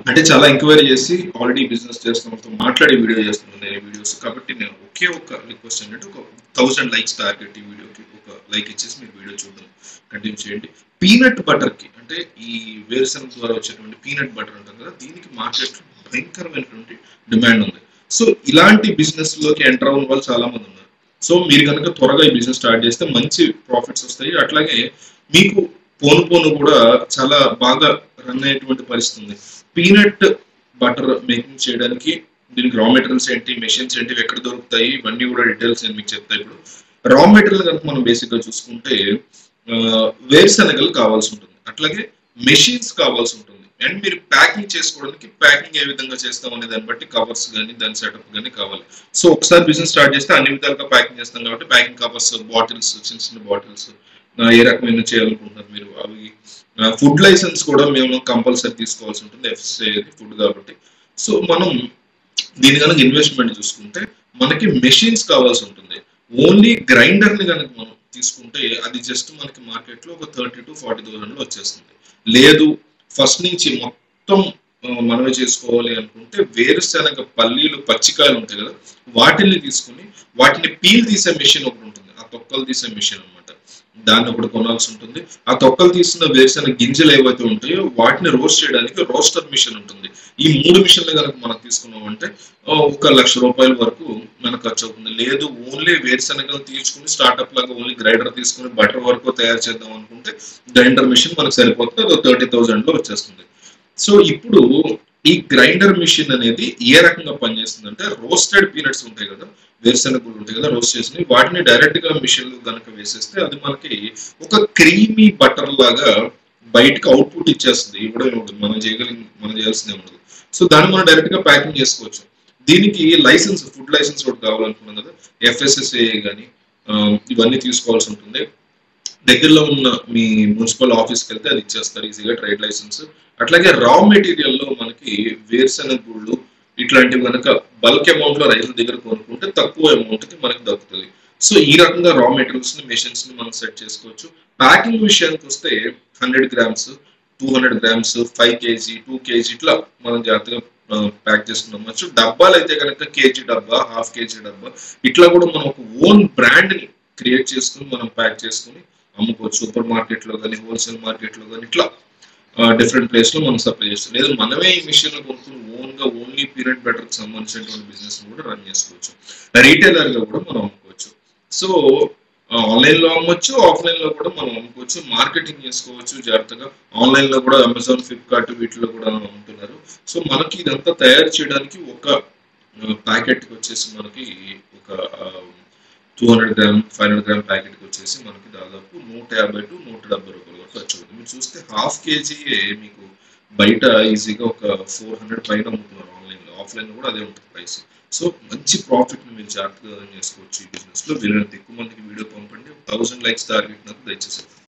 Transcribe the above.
అంటే చాలా ఎంక్వైరీ చేసి ఆల్రెడీ బిజినెస్ చేస్తున్నతో మాట్లాడి వీడియో చేస్తున్నాను నేను వీడియోస్. కాబట్టి నేను ఒకే ఒక రిక్వెస్ట్ ఏంటంటే ఒక 1000 లైక్స్ టార్గెట్ ఈ వీడియోకి. ఒక లైక్ ఇచ్చేసి మీరు వీడియో చూడడం కంటిన్యూ చేయండి. పీనట్ బటర్కి అంటే ఈ వేరుశనగ ద్వారా వచ్చేటువంటి పీనట్ బటర్ అంటాం కదా, దీనికి మార్కెట్లో భయంకరమైనటువంటి డిమాండ్ ఉంది. సో ఇలాంటి బిజినెస్ లోకి ఎంటర్ అవ్వని వాళ్ళు చాలా మంది ఉన్నారు. సో మీరు కనుక త్వరగా ఈ బిజినెస్ స్టార్ట్ చేస్తే మంచి ప్రాఫిట్స్ వస్తాయి. అట్లాగే మీకు పోను పోను కూడా చాలా బాగా రన్ అయ్యేటువంటి పరిస్థితి ఉంది. పీనట్ బటర్ మేకింగ్ చేయడానికి దీనికి రా మెటీరియల్స్ ఏంటి, మెషిన్స్ ఏంటి, ఎక్కడ దొరుకుతాయి, ఇవన్నీ కూడా డీటెయిల్స్ నేను మీకు చెప్తాను ఇప్పుడు. రా మెటీరియల్ కనుక మనం బేసిక్ గా చూసుకుంటే వేరుశనగలు కావాల్సి ఉంటుంది, అట్లాగే మెషిన్స్ కావాల్సి ఉంటుంది, అండ్ మీరు ప్యాకింగ్ చేసుకోవడానికి ప్యాకింగ్ ఏ విధంగా చేస్తాం అనే దాన్ని బట్టి కవర్స్ కానీ దాని సెటప్ కానీ కావాలి. సో ఒకసారి బిజినెస్ స్టార్ట్ చేస్తే అన్ని విధాలుగా ప్యాకింగ్ చేస్తాం కాబట్టి ప్యాకింగ్ కవర్స్, బాటిల్స్, చిన్న చిన్న బాటిల్స్ ఏ రకమైన చేయాలనుకుంటున్నారు మీరు, అవి ఫుడ్ లైసెన్స్ కూడా మేము కంపల్సరీ తీసుకోవాల్సి ఉంటుంది, ఎఫ్ఎస్ఐ ఫుడ్ కాబట్టి. సో మనం దీని కనుక ఇన్వెస్ట్మెంట్ చూసుకుంటే మనకి మెషిన్స్ కావాల్సి ఉంటుంది. ఓన్లీ గ్రైండర్ ని కనుక మనం తీసుకుంటే అది జస్ట్ మనకి మార్కెట్ లో ఒక 30,000 to 40,000 లో వచ్చేస్తుంది. లేదు ఫస్ట్ నుంచి మొత్తం మనమే చేసుకోవాలి అనుకుంటే వేరుశనగ పల్లీలు పచ్చికాయలు ఉంటాయి కదా, వాటిని తీసుకుని వాటిని పీల్ తీసే మెషిన్ ఒకటి ఉంటుంది, ఆ తొక్కలు తీసే మెషిన్ అనమాట, దాన్ని ఒకటి కొనాల్సి ఉంటుంది. ఆ తొక్కలు తీసిన వేరుశనగ గింజలు ఏవైతే ఉంటాయో వాటిని రోస్ట్ చేయడానికి రోస్టర్ మిషన్ ఉంటుంది. ఈ 3 మిషన్లు కనుక మనం తీసుకున్నాం అంటే 1,00,000 వరకు మనకు ఖర్చు అవుతుంది. లేదు ఓన్లీ వేరుశనగలు తీసుకుని స్టార్ట్అప్ లాగా ఓన్లీ గ్రైండర్ తీసుకుని బటర్ వరకు తయారు చేద్దాం అనుకుంటే గ్రైండర్ మిషన్ మనకు సరిపోతుంది, అది 30,000 లో వచ్చేస్తుంది. సో ఇప్పుడు ఈ గ్రైండర్ మిషన్ అనేది ఏ రకంగా పనిచేస్తుంది అంటే, రోస్టెడ్ పీనట్స్ ఉంటాయి కదా, వేరుశనగలు ఉంటాయి కదా రోస్ట్ చేసి, వాటిని డైరెక్ట్ గా మిషన్ లో కనుక వేసేస్తే అది మనకి ఒక క్రీమీ బటర్ లాగా బయటకు అవుట్పుట్ ఇచ్చేస్తుంది. ఇవ్వడం ఉంటుంది, మనం చేయాల్సిందే ఉండదు. సో దాన్ని మనం డైరెక్ట్ గా ప్యాకింగ్ చేసుకోవచ్చు. దీనికి లైసెన్స్, ఫుడ్ లైసెన్స్ ఒకటి కావాలనుకున్నాం కదా, ఎఫ్ఎస్ఎస్ఏ కానీ ఇవన్నీ తీసుకోవాల్సి ఉంటుంది. దగ్గరలో ఉన్న మీ మున్సిపల్ ఆఫీస్కి వెళ్తే అది ఇచ్చేస్తారు ఈజీగా, ట్రేడ్ లైసెన్స్. అట్లాగే రా మెటీరియల్ లో మనకి వేరుశనగ గుళ్ళు ఇట్లాంటివి కనుక బల్క్ అమౌంట్ లో రైతుల దగ్గర కొనుక్కుంటే తక్కువ అమౌంట్ కి మనకి దక్కుతుంది. సో ఈ రకంగా రా మెటీరియల్స్ ని, మెషిన్స్ ని మనం సెట్ చేసుకోవచ్చు. ప్యాకింగ్ విషయానికి వస్తే 100 grams, 200 grams, 5 kg, 2 kg ఇట్లా మనం జాగ్రత్తగా ప్యాక్ చేసుకున్నాం. డబ్బాలు అయితే కనుక కేజీ డబ్బా, హాఫ్ కేజీ డబ్బా ఇట్లా కూడా మనం ఒక ఓన్ బ్రాండ్ ని క్రియేట్ చేసుకుని మనం ప్యాక్ చేసుకుని అమ్ముకోవచ్చు. సూపర్ మార్కెట్ లో కానీ, హోల్సేల్ మార్కెట్ లో కానీ, ఇట్లా డిఫరెంట్ ప్లేస్ లో మనం సప్లై చేస్తాం. లేదా మనమే ఈ మిషన్ కొనుక్కుని ఓన్ గా ఓన్లీ పీనట్ బటర్ కి సంబంధించినటువంటి బిజినెస్ కూడా రన్ చేసుకోవచ్చు. రీటైలర్ గా కూడా మనం అమ్ముకోవచ్చు. సో ఆన్లైన్ లో అమ్మొచ్చు, ఆఫ్లైన్ లో కూడా మనం అమ్ముకోవచ్చు, మార్కెటింగ్ చేసుకోవచ్చు జాగ్రత్తగా. ఆన్లైన్ లో కూడా అమెజాన్, ఫ్లిప్కార్ట్ వీటిలో కూడా అమ్ముతున్నారు. సో మనకి ఇదంతా తయారు చేయడానికి ఒక ప్యాకెట్ వచ్చేసి మనకి ఒక 200 గ్రామ్, 500 గ్రామ్ ప్యాకెట్ వచ్చేసి మనకి దాదాపు 150 to 170 రూపాయల వరకు ఖర్చు అవుతుంది. మీరు చూస్తే హాఫ్ కేజీయే మీకు బయట ఈజీగా ఒక 400 పైన అమ్ముతున్నారు ఆన్లైన్ లో. ఆఫ్లైన్ లో కూడా అదే ఉంటుంది ప్రైస్. సో మంచి ప్రాఫిట్ ని మీరు జాగ్రత్తగా చేసుకోవచ్చు ఈ బిజినెస్ లో. వీలైనంత ఎక్కువ మందికి వీడియో పంపండి. 1000 లైక్స్ టార్గెట్ నాకు దయచేసి.